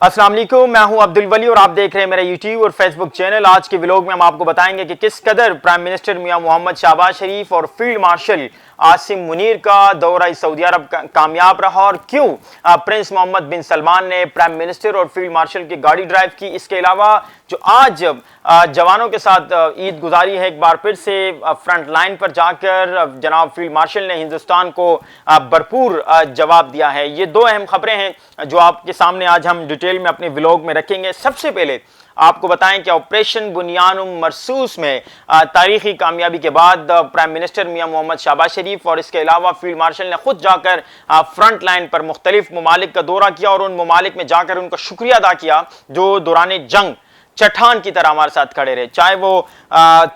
अस्सलाम वालेकुम, मैं हूं अब्दुल वली और आप देख रहे हैं मेरा यूट्यूब और फेसबुक चैनल। आज के व्लॉग में हम आपको बताएंगे कि किस कदर प्राइम मिनिस्टर मियां मोहम्मद शहबाज शरीफ और फील्ड मार्शल आसिम मुनीर का दौरा सऊदी अरब कामयाब रहा और क्यों प्रिंस मोहम्मद बिन सलमान ने प्राइम मिनिस्टर और फील्ड मार्शल की गाड़ी ड्राइव की। इसके अलावा जो आज जवानों के साथ ईद गुजारी है, एक बार फिर से फ्रंट लाइन पर जाकर जनाब फील्ड मार्शल ने हिंदुस्तान को भरपूर जवाब दिया है। ये दो अहम खबरें हैं जो आपके सामने आज हम डिटेल में अपने व्लॉग में रखेंगे। सबसे पहले आपको बताएं कि ऑपरेशन बुनियानुम मरसूस में तारीखी कामयाबी के बाद प्राइम मिनिस्टर मियां मोहम्मद शहबाज शरीफ और इसके अलावा फील्ड मार्शल ने खुद जाकर फ्रंट लाइन पर मुख्तलिफ ममालिक का दौरा किया और उन ममालिक में जाकर उनका शुक्रिया अदा किया जो दौरान जंग चट्टान की तरह हमारे साथ खड़े रहे, चाहे वो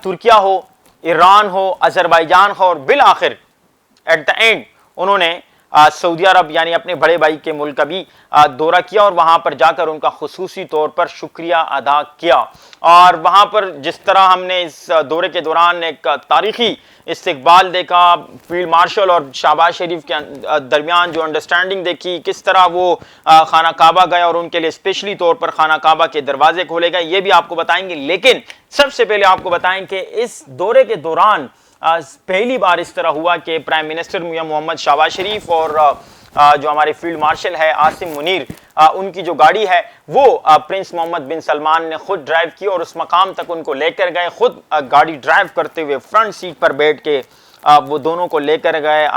तुर्किया हो, ईरान हो, अजरबैजान हो और बिल आखिर एट द एंड उन्होंने सऊदी अरब यानी अपने बड़े भाई के मुल्क का भी दौरा किया और वहां पर जाकर उनका खुसूसी तौर पर शुक्रिया अदा किया। और वहां पर जिस तरह हमने इस दौरे के दौरान एक तारीखी इस्तकबाल देखा, फील्ड मार्शल और शहबाज शरीफ के दरमियान जो अंडरस्टैंडिंग देखी, किस तरह वो खाना काबा गए और उनके लिए स्पेशली तौर पर खाना काबा के दरवाजे खोले गए, ये भी आपको बताएंगे। लेकिन सबसे पहले आपको बताएं कि इस दौरे के दौरान पहली बार इस तरह हुआ कि प्राइम मिनिस्टर मियां मोहम्मद शहबाज शरीफ और जो हमारे फील्ड मार्शल है आसिम मुनीर, उनकी जो गाड़ी है वो प्रिंस मोहम्मद बिन सलमान ने खुद ड्राइव की और उस मकाम तक उनको लेकर गए। खुद गाड़ी ड्राइव करते हुए फ्रंट सीट पर बैठ के वो दोनों को लेकर गए।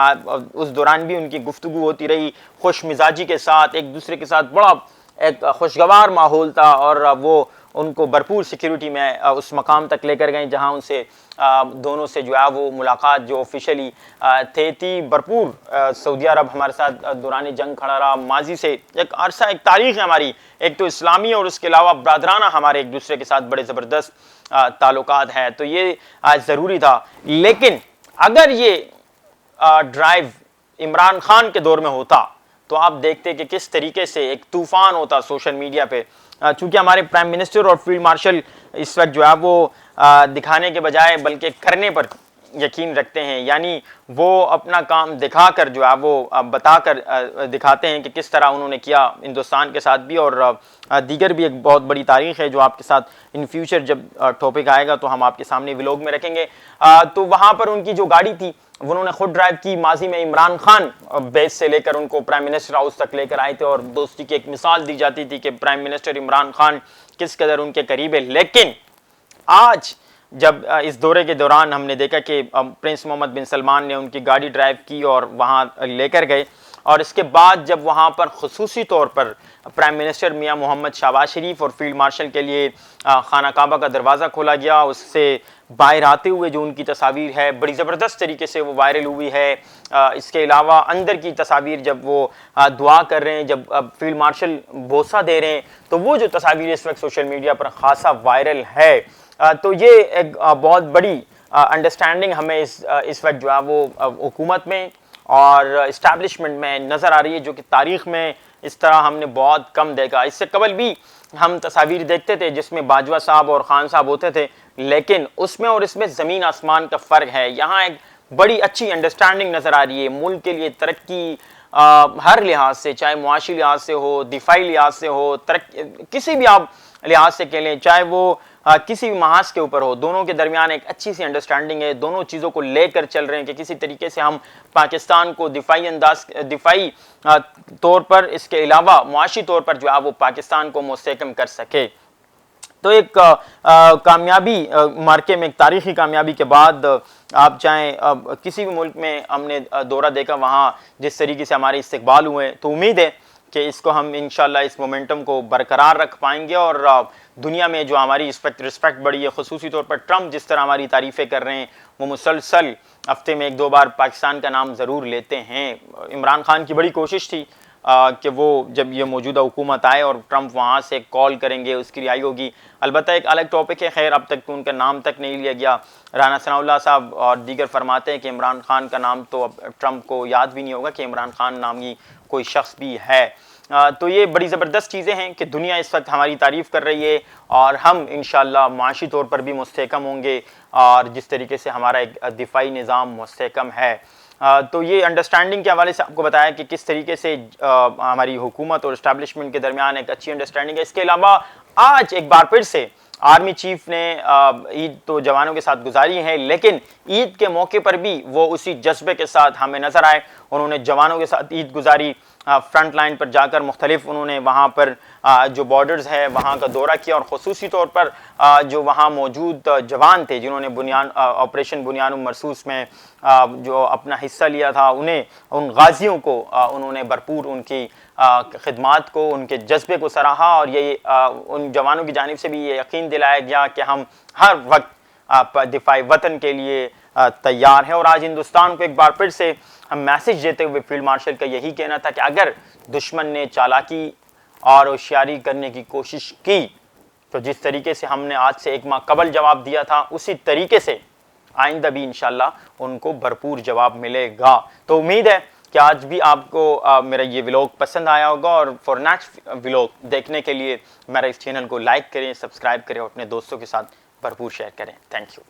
उस दौरान भी उनकी गुफ्तगू होती रही खुश मिजाजी के साथ, एक दूसरे के साथ बड़ा एक खुशगवार माहौल था और वो उनको भरपूर सिक्योरिटी में उस मकाम तक लेकर गए जहां उनसे दोनों से जो है वो मुलाकात जो ऑफिशियली थी भरपूर सऊदी अरब हमारे साथ दौरान जंग खड़ा रहा। माजी से एक अरसा, एक तारीख है हमारी, एक तो इस्लामी और उसके अलावा ब्रादराना हमारे एक दूसरे के साथ बड़े ज़बरदस्त ताल्लुकात हैं, तो ये ज़रूरी था। लेकिन अगर ये ड्राइव इमरान खान के दौर में होता तो आप देखते कि किस तरीके से एक तूफान होता सोशल मीडिया पे। चूंकि हमारे प्राइम मिनिस्टर और फील्ड मार्शल इस वक्त जो है वो दिखाने के बजाय बल्कि करने पर यकीन रखते हैं, यानी वो अपना काम दिखाकर जो है वो बताकर दिखाते हैं कि किस तरह उन्होंने किया हिंदुस्तान के साथ भी। और दीगर भी एक बहुत बड़ी तारीख है जो आपके साथ इन फ्यूचर जब टॉपिक आएगा तो हम आपके सामने व्लॉग में रखेंगे। तो वहाँ पर उनकी जो गाड़ी थी उन्होंने खुद ड्राइव की। माजी में इमरान खान बेस से लेकर उनको प्राइम मिनिस्टर हाउस तक लेकर आए थे और दोस्ती की एक मिसाल दी जाती थी कि प्राइम मिनिस्टर इमरान खान किस कदर उनके करीब है। लेकिन आज जब इस दौरे के दौरान हमने देखा कि प्रिंस मोहम्मद बिन सलमान ने उनकी गाड़ी ड्राइव की और वहाँ लेकर गए और इसके बाद जब वहाँ पर खुसूसी तौर पर प्राइम मिनिस्टर मियां मोहम्मद शहबाज शरीफ और फील्ड मार्शल के लिए खाना काबा का दरवाज़ा खोला गया, उससे बाहर आते हुए जो उनकी तस्वीर है बड़ी ज़बरदस्त तरीके से वो वायरल हुई है। इसके अलावा अंदर की तस्वीर जब वो दुआ कर रहे हैं, जब फील्ड मार्शल बोसा दे रहे हैं, तो वो जो तस्वीर इस वक्त सोशल मीडिया पर खासा वायरल है। तो ये एक बहुत बड़ी अंडरस्टैंडिंग हमें इस वक्त जो है वो हुकूमत में और इस्टेब्लिशमेंट में नज़र आ रही है, जो कि तारीख़ में इस तरह हमने बहुत कम देखा। इससे कबल भी हम तस्वीर देखते थे जिसमें बाजवा साहब और खान साहब होते थे, लेकिन उसमें और इसमें ज़मीन आसमान का फ़र्क है। यहाँ एक बड़ी अच्छी अंडरस्टैंडिंग नज़र आ रही है। मुल्क के लिए तरक्की हर लिहाज से, चाहे मुआशी लिहाज से हो, दिफाई लिहाज से हो, किसी भी आप लिहाज से कह लें, चाहे वो किसी भी महाज के ऊपर हो, दोनों के दरमियान एक अच्छी सी अंडरस्टैंडिंग है। दोनों चीज़ों को लेकर चल रहे हैं कि किसी तरीके से हम पाकिस्तान को दिफाई तौर पर, इसके अलावा मुआशी तौर पर जो है वो पाकिस्तान को मुस्तहकम कर सके। तो एक कामयाबी मार्के में, एक तारीखी कामयाबी के बाद आप चाहें किसी भी मुल्क में हमने दौरा देखा, वहाँ जिस तरीके से हमारे इस्तकबाल हुए, तो उम्मीद है कि इसको हम इंशाल्लाह इस मोमेंटम को बरकरार रख पाएंगे और दुनिया में जो हमारी रिस्पेक्ट बढ़ी है, खुसूसी तौर पर ट्रंप जिस तरह हमारी तारीफ़ें कर रहे हैं, वो मुसलसल हफ्ते में 1-2 बार पाकिस्तान का नाम ज़रूर लेते हैं। इमरान खान की बड़ी कोशिश थी कि वो जब ये मौजूदा हुकूमत आए और ट्रंप वहाँ से कॉल करेंगे, उसकी रिहाई होगी। अलबत्ता एक अलग टॉपिक है, खैर अब तक तो उनका नाम तक नहीं लिया गया। राना सनाउल्लाह साहब और दीगर फरमाते हैं कि इमरान खान का नाम तो अब ट्रंप को याद भी नहीं होगा कि इमरान खान नामी कोई शख्स भी है। तो ये बड़ी ज़बरदस्त चीज़ें हैं कि दुनिया इस वक्त हमारी तारीफ़ कर रही है और हम इंशाअल्लाह माशी तौर पर भी मुस्तहकम होंगे और जिस तरीके से हमारा एक दिफाई निज़ाम मुस्तहकम है। तो ये अंडरस्टैंडिंग के हवाले से आपको बताया कि किस तरीके से हमारी हुकूमत और इस्टेब्लिशमेंट के दरमियान एक अच्छी अंडरस्टैंडिंग है। इसके अलावा आज एक बार फिर से आर्मी चीफ ने ईद तो जवानों के साथ गुजारी है, लेकिन ईद के मौके पर भी वो उसी जज्बे के साथ हमें नजर आए। उन्होंने जवानों के साथ ईद गुजारी, फ्रंट लाइन पर जाकर मुख्तलिफ उन्होंने वहाँ पर जो बॉर्डर्स है वहाँ का दौरा किया, और ख़ुसूसी तौर पर जो वहाँ मौजूद जवान थे जिन्होंने ऑपरेशन बुनियान मरसूस में जो अपना हिस्सा लिया था, उन्हें, उन गाजियों को उन्होंने भरपूर उनकी खिदमात को, उनके जज्बे को सराहा, और ये उन जवानों की जानिब से भी ये यकीन दिलाया गया कि हम हर वक्त दिफाई वतन के लिए तैयार हैं। और आज हिंदुस्तान को एक बार फिर से हम मैसेज देते हुए फील्ड मार्शल का यही कहना था कि अगर दुश्मन ने चालाकी और होशियारी करने की कोशिश की तो जिस तरीके से हमने आज से एक माह कबल जवाब दिया था, उसी तरीके से आइंदा भी इंशाल्लाह उनको भरपूर जवाब मिलेगा। तो उम्मीद है कि आज भी आपको मेरा ये व्लॉग पसंद आया होगा, और फॉर नेक्स्ट व्लॉग देखने के लिए मेरा इस चैनल को लाइक करें, सब्सक्राइब करें और अपने दोस्तों के साथ भरपूर शेयर करें। Thank you.